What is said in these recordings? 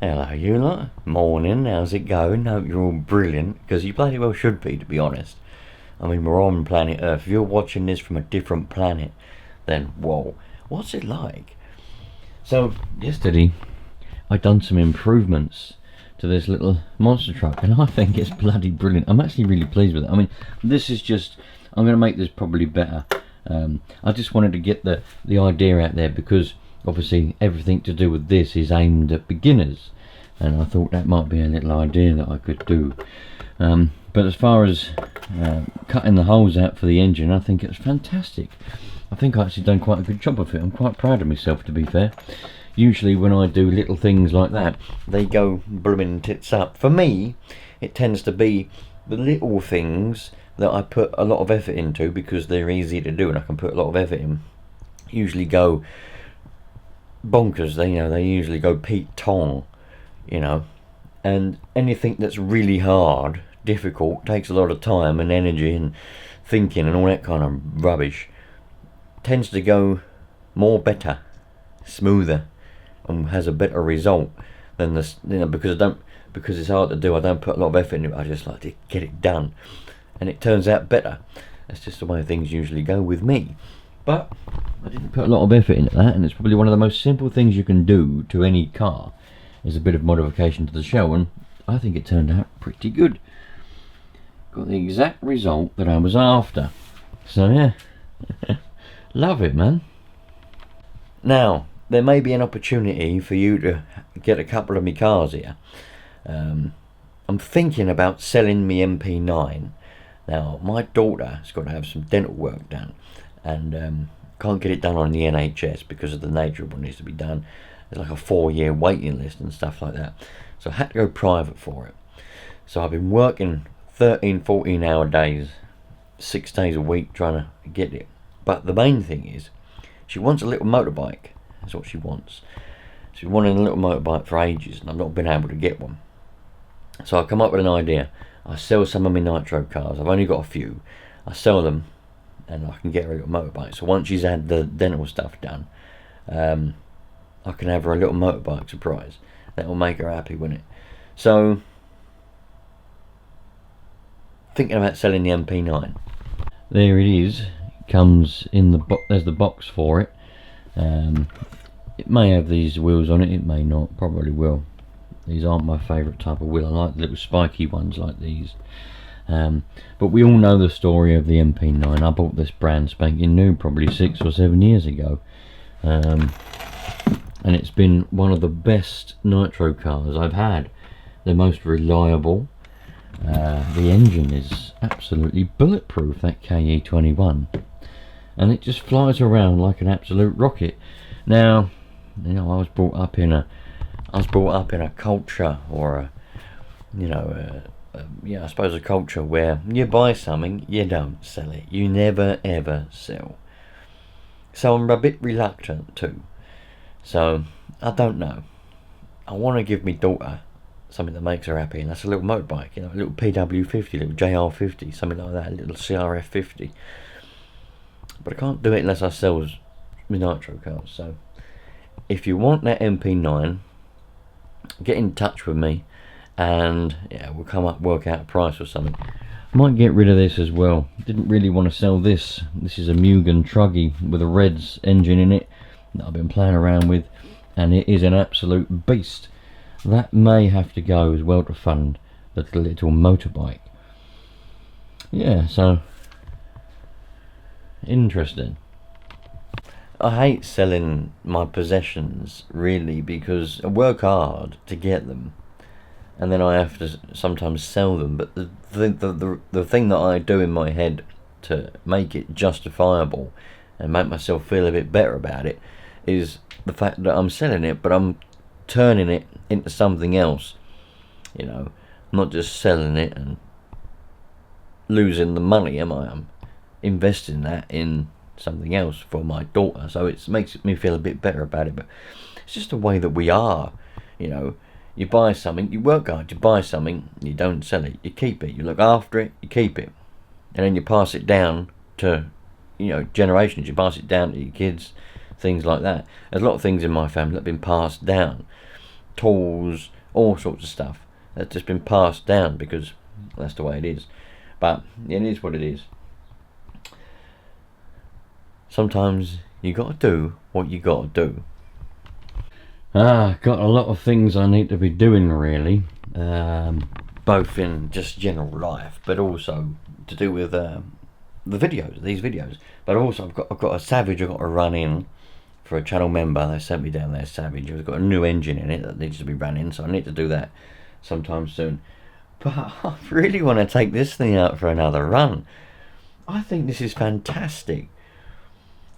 Hello, you lot. Morning, how's it going? Hope you're all brilliant, because you bloody well should be, to be honest. I mean, we're on planet Earth. If you're watching this from a different planet, then whoa, what's it like? So, yesterday, I done some improvements to this little monster truck, and I think it's bloody brilliant. I'm actually really pleased with it. I mean, this is just, I'm going to make this probably better. I just wanted to get the idea out there, because obviously everything to do with this is aimed at beginners, and I thought that might be a little idea that I could do. But as far as cutting the holes out for the engine, I think it's fantastic. I think I actually done quite a good job of it. I'm quite proud of myself, to be fair. Usually when I do little things like that, they go blooming tits up. For me, it tends to be the little things that I put a lot of effort into, because they're easy to do and I can put a lot of effort in, usually go bonkers. They usually go Pete Tong, and anything that's really hard, difficult, takes a lot of time and energy and thinking and all that kind of rubbish, tends to go more better, smoother, and has a better result than this. Because it's hard to do, I don't put a lot of effort into it. I just like to get it done, and it turns out better. That's just the way things usually go with me. But I didn't put a lot of effort into that, and it's probably one of the most simple things you can do to any car, is a bit of modification to the shell, and I think it turned out pretty good. Got the exact result that I was after. So yeah, love it, man. Now, there may be an opportunity for you to get a couple of me cars here. I'm thinking about selling me MP9. Now, my daughter's got to have some dental work done, and can't get it done on the NHS because of the nature of what needs to be done. There's like a 4-year waiting list and stuff like that. So I had to go private for it. So I've been working 13-14 hour days, 6 days a week, trying to get it. But the main thing is, she wants a little motorbike. That's what she wants. She's wanted a little motorbike for ages, and I've not been able to get one. So I come up with an idea. I sell some of my Nitro cars. I've only got a few. I sell them, and I can get her a little motorbike. So once she's had the dental stuff done, I can have her a little motorbike surprise. That will make her happy, won't it? So, thinking about selling the MP9. There it is. It comes in the box. There's the box for it. It may have these wheels on it. It may not. Probably will. These aren't my favourite type of wheel. I like the little spiky ones like these. But we all know the story of the MP9. I bought this brand spanking new probably 6 or 7 years ago. And it's been one of the best Nitro cars I've had. The most reliable. The engine is absolutely bulletproof, that KE21. And it just flies around like an absolute rocket. Now, I was brought up in a culture, or I suppose a culture where you buy something, you don't sell it. You never ever sell. So I'm a bit reluctant too. So I don't know. I want to give my daughter something that makes her happy, and that's a little motorbike, a little PW50, little JR50, something like that, a little CRF50. But I can't do it unless I sell my Nitro cars. So if you want that MP9, get in touch with me, and we'll work out a price or something. Might get rid of this as well. Didn't really want to sell this. This is a Mugen Truggy with a Reds engine in it that I've been playing around with, and it is an absolute beast. That may have to go as well to fund the little motorbike. Yeah, so interesting. I hate selling my possessions, really, because I work hard to get them, and then I have to sometimes sell them. But the thing that I do in my head to make it justifiable and make myself feel a bit better about it is the fact that I'm selling it, but I'm turning it into something else. I'm not just selling it and losing the money, am I? I'm investing that in something else for my daughter, so it makes me feel a bit better about it. But it's just the way that we are. You buy something, you work hard, you buy something, you don't sell it, you keep it, you look after it, you keep it, and then you pass it down to generations. You pass it down to your kids, things like that. There's a lot of things in my family that have been passed down, tools, all sorts of stuff that's just been passed down because that's the way it is. But it is what it is. Sometimes you got to do what you got to do. Got a lot of things I need to be doing really, both in just general life, but also to do with these videos. But also I've got a Savage I've got to run in for a channel member. They sent me down there, Savage. I've got a new engine in it that needs to be running, so I need to do that sometime soon. But I really want to take this thing out for another run. I think this is fantastic.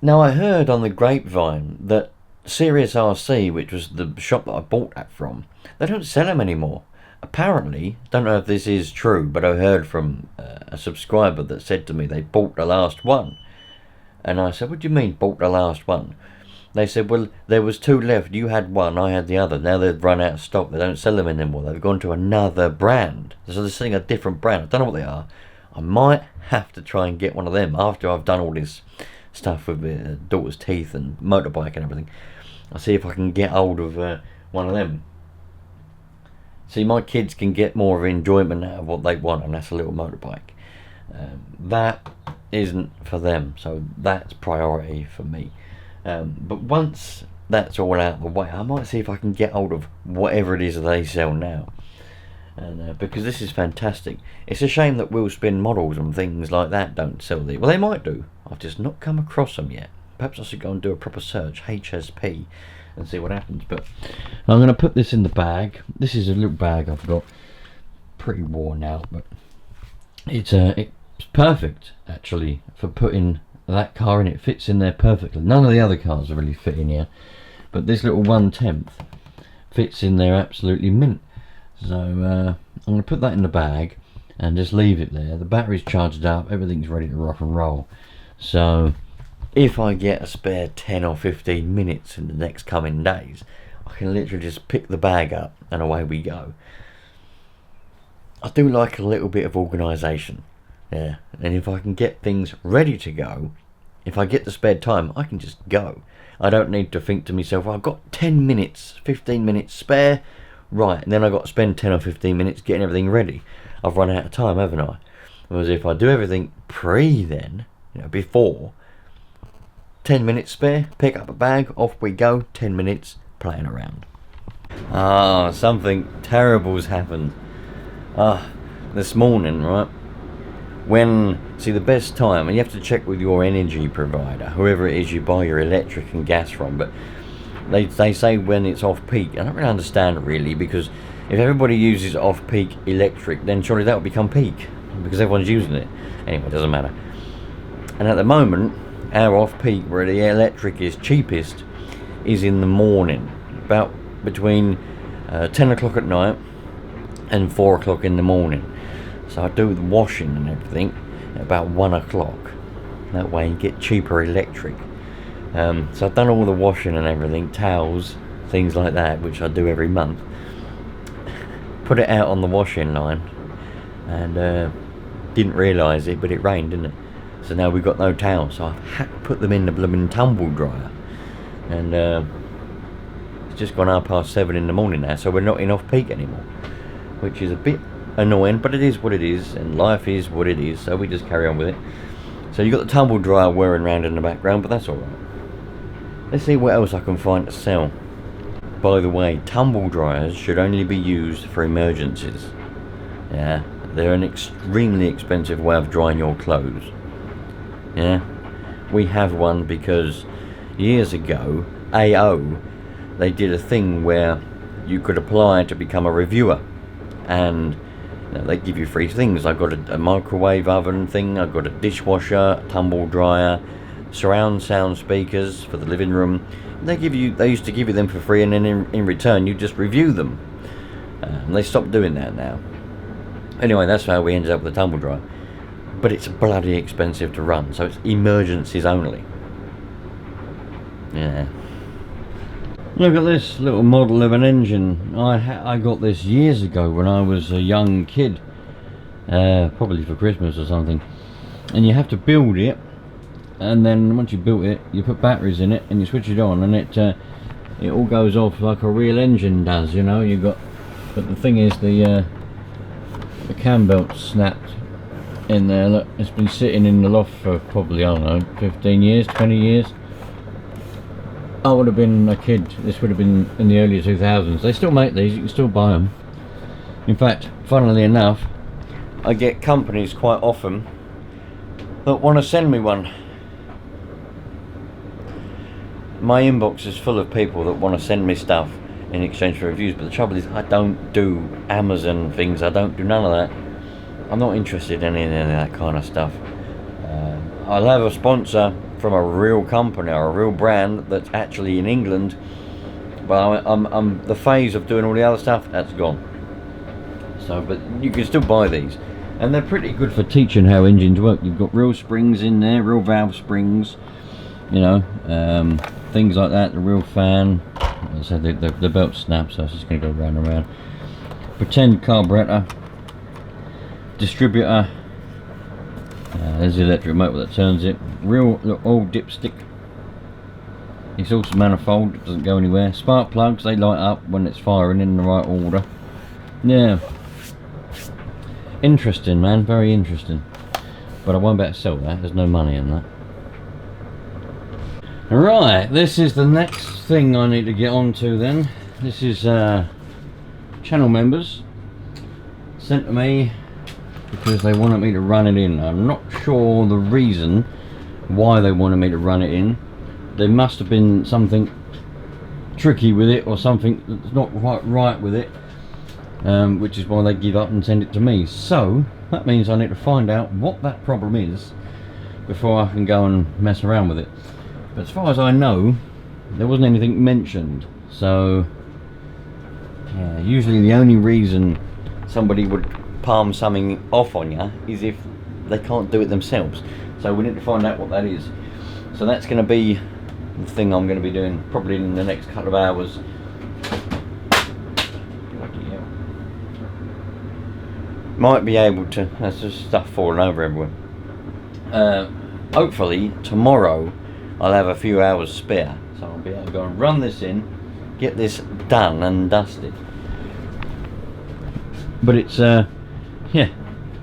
Now, I heard on the grapevine that Serious RC, which was the shop that I bought that from, they don't sell them anymore. Apparently, don't know if this is true, but I heard from a subscriber that said to me they bought the last one. And I said, what do you mean, bought the last one? They said, well, there was 2 left. You had one, I had the other. Now they've run out of stock. They don't sell them anymore. They've gone to another brand. So they're selling a different brand. I don't know what they are. I might have to try and get one of them after I've done all this stuff with the daughter's teeth and motorbike and everything. I'll see if I can get hold of one of them. See, my kids can get more of enjoyment out of what they want, and that's a little motorbike. That isn't for them, so that's priority for me. But once that's all out of the way, I might see if I can get hold of whatever it is they sell now. And because this is fantastic. It's a shame that wheel spin models and things like that don't sell these. Well, they might do. I've just not come across them yet. Perhaps I should go and do a proper search, HSP, and see what happens. But I'm going to put this in the bag. This is a little bag I've got. Pretty worn out, but it's perfect actually for putting that car in. It fits in there perfectly. None of the other cars are really fit in here, but this little 1/10 fits in there absolutely mint. So I'm going to put that in the bag and just leave it there. The battery's charged up, everything's ready to rock and roll. So if I get a spare 10 or 15 minutes in the next coming days, I can literally just pick the bag up and away we go. I do like a little bit of organisation, yeah, and if I can get things ready to go, if I get the spare time, I can just go. I don't need to think to myself, well, I've got 10 minutes, 15 minutes spare, right, and then I've got to spend 10 or 15 minutes getting everything ready. I've run out of time, haven't I? Whereas if I do everything then, before, 10 minutes spare, pick up a bag, off we go, 10 minutes playing around. Something terrible's happened. This morning, right? The best time, and you have to check with your energy provider, whoever it is you buy your electric and gas from, but they say when it's off peak. I don't really understand really, because if everybody uses off peak electric, then surely that will become peak because everyone's using it. Anyway, it doesn't matter. And at the moment, our off peak where the electric is cheapest is in the morning, about between 10 o'clock at night and 4 o'clock in the morning. So I do the washing and everything at about 1 o'clock. That way you get cheaper electric. So I've done all the washing and everything, towels, things like that, which I do every month. Put it out on the washing line, and didn't realise it, but it rained, didn't it? So now we've got no towels, so I've had to put them in the blooming tumble dryer. And it's just gone 7:30 in the morning now, so we're not in off peak anymore, which is a bit annoying, but it is what it is, and life is what it is, so we just carry on with it. So you've got the tumble dryer whirring around in the background, but that's alright. Let's see what else I can find to sell. By the way, tumble dryers should only be used for emergencies. Yeah, they're an extremely expensive way of drying your clothes. Yeah, we have one because years ago, AO, they did a thing where you could apply to become a reviewer, and they give you free things. I got a microwave oven thing, I got a dishwasher, a tumble dryer, surround sound speakers for the living room. They used to give you them for free, and then in return you just review them. And they stopped doing that now. Anyway, that's how we ended up with the tumble dryer. But it's bloody expensive to run, so it's emergencies only. Yeah. Look at this little model of an engine. I got this years ago when I was a young kid, probably for Christmas or something. And you have to build it, and then once you built it, you put batteries in it and you switch it on, and it it all goes off like a real engine does, you know. But the thing is, the cam belt snapped in there. Look, it's been sitting in the loft for probably, I don't know, 15 years, 20 years. I would have been a kid. This would have been in the early 2000s. They still make these, you can still buy them. In fact, funnily enough, I get companies quite often that want to send me one. My inbox is full of people that want to send me stuff in exchange for reviews, but the trouble is I don't do Amazon things. I don't do none of that. I'm not interested in any of that kind of stuff. I'll have a sponsor from a real company or a real brand that's actually in England, but I'm the phase of doing all the other stuff, that's gone. So, but you can still buy these, and they're pretty good for teaching how engines work. You've got real springs in there, real valve springs, you know, things like that. The real fan. As I said, the belt snaps, so it's just going to go round and round. Pretend carburetor, distributor. There's the electric motor that turns it. Real old dipstick. Exhaust manifold, it doesn't go anywhere. Spark plugs, they light up when it's firing in the right order. Yeah. Interesting, man, very interesting. But I won't be able to sell that, there's no money in that. Right, this is the next thing I need to get onto then. This is channel members sent to me because they wanted me to run it in. I'm not sure the reason why they wanted me to run it in. There must have been something tricky with it or something that's not quite right with it, which is why they give up and send it to me. So that means I need to find out what that problem is before I can go and mess around with it. But as far as I know, there wasn't anything mentioned. So yeah, usually the only reason somebody would palm something off on you is if they can't do it themselves. So we need to find out what that is. So that's going to be the thing I'm going to be doing probably in the next couple of hours. Might be able to. That's just stuff falling over everywhere. Hopefully tomorrow I'll have a few hours spare, so I'll be able to go and run this in, get this done and dusted. But it's yeah,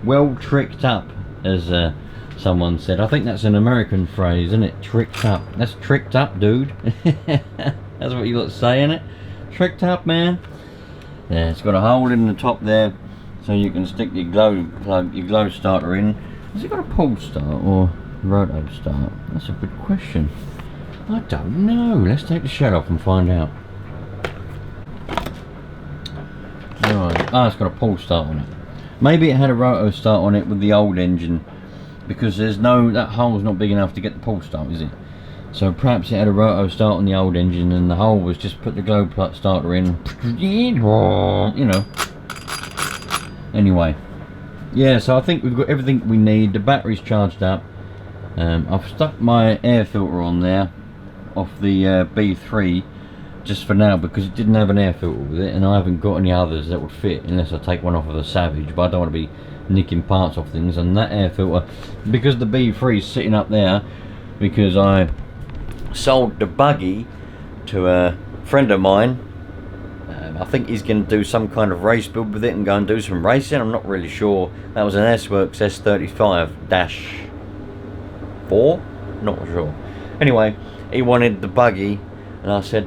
well tricked up, as someone said. I think that's an American phrase, isn't it? Tricked up. That's tricked up, dude. That's what you got to say, isn't it? Tricked up, man. Yeah, it's got a hole in the top there, so you can stick your glow starter in. Has it got a pull start or roto start? That's a good question. I don't know. Let's take the shell off and find out. Alright. Ah, it's got a pull start on it. Maybe it had a roto start on it with the old engine, because there's no, that hole's not big enough to get the pull start, is it? So perhaps it had a roto start on the old engine and the hole was just put the glow plug starter in, you know. Anyway, yeah, so I think we've got everything we need. The battery's charged up. I've stuck my air filter on there off the B3 just for now, because it didn't have an air filter with it, and I haven't got any others that would fit unless I take one off of the Savage, but I don't want to be nicking parts off things. And that air filter, because the B3 is sitting up there, because I sold the buggy to a friend of mine. I think he's going to do some kind of race build with it and go and do some racing. I'm not really sure. That was an S-Works S35-4, not sure. Anyway, he wanted the buggy, and I said,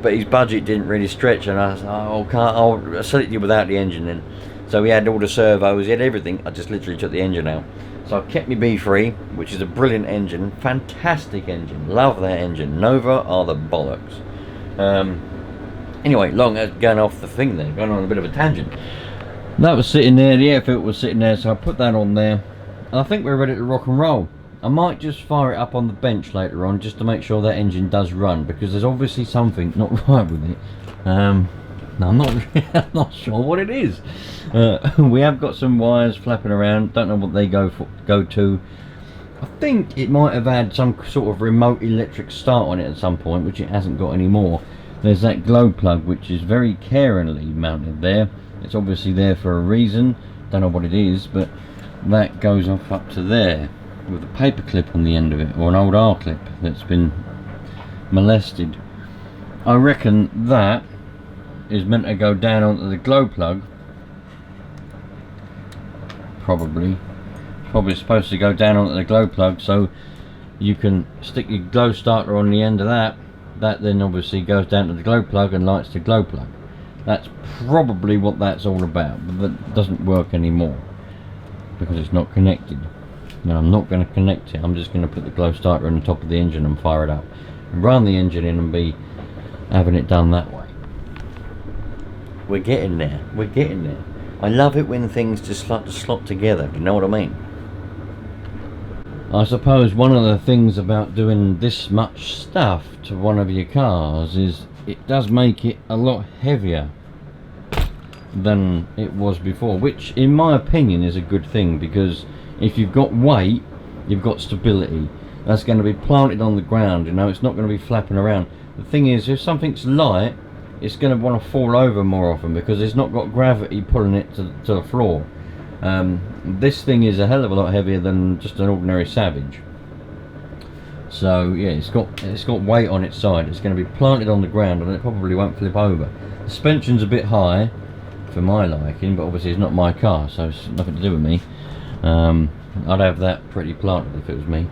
but his budget didn't really stretch, and I said, oh, I'll sell it to you without the engine then. So he had all the servos, he had everything. I just literally took the engine out. So I kept my B3, which is a brilliant engine, fantastic engine, love that engine. Nova are the bollocks. Anyway, going off the thing there, going on a bit of a tangent. That was sitting there, the air filter was sitting there, so I put that on there. And I think we're ready to rock and roll. I might just fire it up on the bench later on, just to make sure that engine does run, because there's obviously something not right with it. No, I'm not sure what it is. We have got some wires flapping around, don't know what they go to. I think it might have had some sort of remote electric start on it at some point, which it hasn't got anymore. There's that glow plug, which is very carefully mounted there. It's obviously there for a reason, don't know what it is, but that goes off up to there with a paper clip on the end of it, or an old R clip that's been molested. I reckon that is meant to go down onto the glow plug. Probably supposed to go down onto the glow plug, so you can stick your glow starter on the end of that. That then obviously goes down to the glow plug and lights the glow plug. That's probably what that's all about, but that doesn't work anymore because it's not connected. Now I'm not going to connect it, I'm just going to put the glow starter on the top of the engine and fire it up and run the engine in and be having it done that way. We're getting there, we're getting there. I love it when things just start to slot together, you know what I mean? I suppose one of the things about doing this much stuff to one of your cars is it does make it a lot heavier than it was before, which in my opinion is a good thing, because if you've got weight, you've got stability. That's going to be planted on the ground, you know, it's not going to be flapping around. The thing is, if something's light, it's going to want to fall over more often because it's not got gravity pulling it to the floor. This thing is a hell of a lot heavier than just an ordinary Savage. So yeah, it's got weight on its side. It's going to be planted on the ground and it probably won't flip over. The suspension's a bit high for my liking, but obviously it's not my car, so it's nothing to do with me. I'd have that pretty planted if it was me.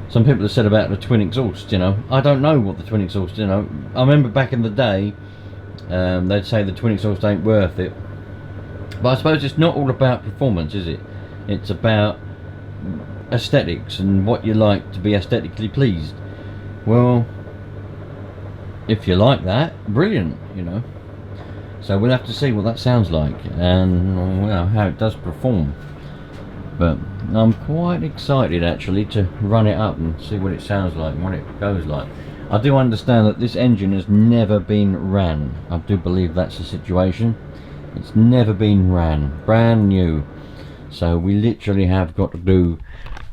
Some people have said about the twin exhaust, you know. I don't know what the twin exhaust, you know. I remember back in the day, they'd say the twin exhaust ain't worth it. But I suppose it's not all about performance, is it? It's about aesthetics and what you like to be aesthetically pleased. Well, if you like that, brilliant, you know. So we'll have to see what that sounds like and, you know, how it does perform. But I'm quite excited actually to run it up and see what it sounds like and what it goes like. I do understand that this engine has never been ran. I do believe that's the situation. It's never been ran, brand new. So we literally have got to do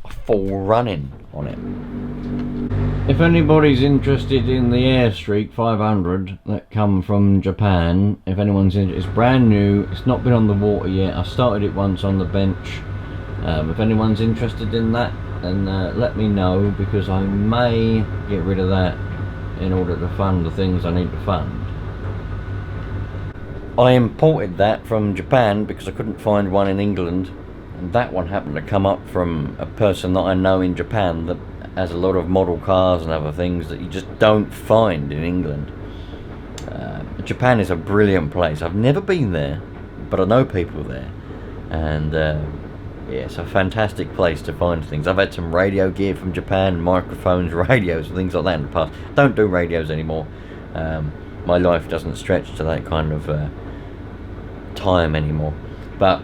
a full running on it. If anybody's interested in the Airstreak 500 that come from Japan, if anyone's interested, it's brand new. It's not been on the water yet. I started it once on the bench. If anyone's interested in that, then let me know, because I may get rid of that in order to fund the things I need to fund. I imported that from Japan because I couldn't find one in England, and that one happened to come up from a person that I know in Japan that has a lot of model cars and other things that you just don't find in England. Japan is a brilliant place. I've never been there, but I know people there, and yeah, it's a fantastic place to find things. I've had some radio gear from Japan, microphones, radios, and things like that in the past. Don't do radios anymore. My life doesn't stretch to that kind of time anymore. But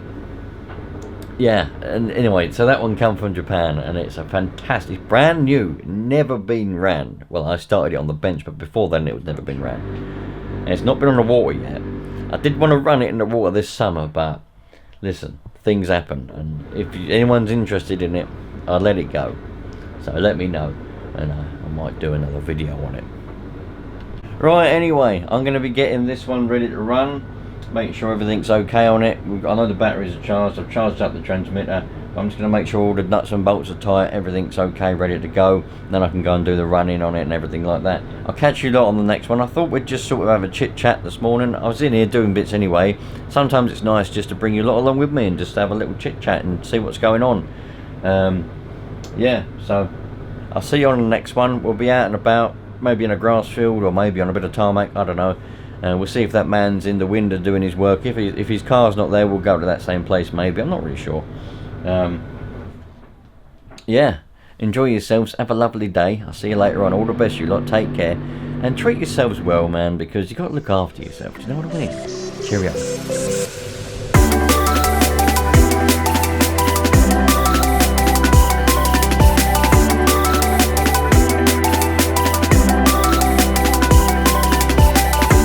yeah, and anyway, so that one come from Japan, and it's a fantastic, brand new, never been ran. Well, I started it on the bench, but before then it was never been ran. And it's not been on the water yet. I did want to run it in the water this summer, but listen, things happen, and if anyone's interested in it, I'll let it go. So let me know, and I might do another video on it. Right, anyway, I'm going to be getting this one ready to run. Make sure everything's okay on it. I know the batteries are charged. I've charged up the transmitter. I'm just going to make sure all the nuts and bolts are tight, everything's okay, ready to go. Then I can go and do the running on it and everything like that. I'll catch you lot on the next one. I thought we'd just sort of have a chit chat this morning. I was in here doing bits anyway. Sometimes it's nice just to bring you lot along with me and just have a little chit chat and see what's going on. Yeah, so I'll see you on the next one. We'll be out and about, maybe in a grass field or maybe on a bit of tarmac, I don't know. We'll see if that man's in the window doing his work. If his car's not there, we'll go to that same place maybe. I'm not really sure. Yeah, enjoy yourselves, have a lovely day. I'll see you later on. All the best, you lot, take care and treat yourselves well, man, because you got to look after yourself, do you know what I mean? Cheerio.